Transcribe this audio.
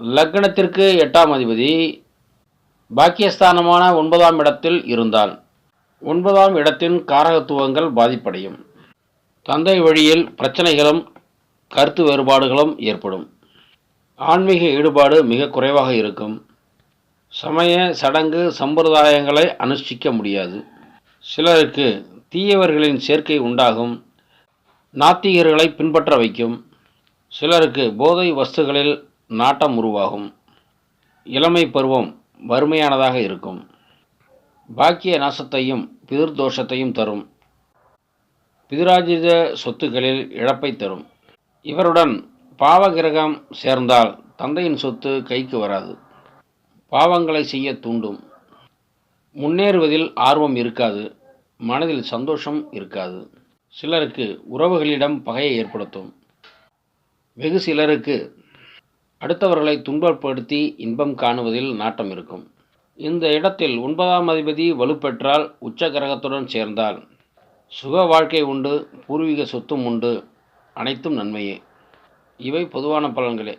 லக்னத்திற்கு 8ஆம் அதிபதி பாக்கியஸ்தானமான 9ஆம் இடத்தில் இருந்தால் 9ஆம் இடத்தின் காரகத்துவங்கள் பாதிப்படையும். தந்தை வழியில் பிரச்சனைகளும் கருத்து வேறுபாடுகளும் ஏற்படும். ஆன்மீக ஈடுபாடு மிக குறைவாக இருக்கும். சமய சடங்கு சம்பிரதாயங்களை அனுஷ்டிக்க முடியாது. சிலருக்கு தீயவர்களின் சேர்க்கை உண்டாகும். நாத்திகர்களை பின்பற்ற வைக்கும். சிலருக்கு போதை வஸ்துகளில் நாட்டம் உருவாகும். இளமை பருவம் வறுமையானதாக இருக்கும். பாக்கிய நாசத்தையும் பிதிர்தோஷத்தையும் தரும். பிதிராஜித சொத்துக்களில் இழப்பை தரும். இவருடன் பாவகிரகம் சேர்ந்தால் தந்தையின் சொத்து கைக்கு வராது. பாவங்களை செய்ய தூண்டும். முன்னேறுவதில் ஆர்வம் இருக்காது. மனதில் சந்தோஷம் இருக்காது. சிலருக்கு உறவுகளிடம் பகையை ஏற்படுத்தும். வெகு சிலருக்கு அடுத்தவர்களை துன்பப்படுத்தி இன்பம் காணுவதில் நாட்டம் இருக்கும். இந்த இடத்தில் 9ஆம் அதிபதி வலுப்பெற்றால் உச்ச கிரகத்துடன் சேர்ந்தால் சுக வாழ்க்கை உண்டு. பூர்வீக சொத்தும் உண்டு. அனைத்தும் நன்மையே. இவை பொதுவான பலன்களே.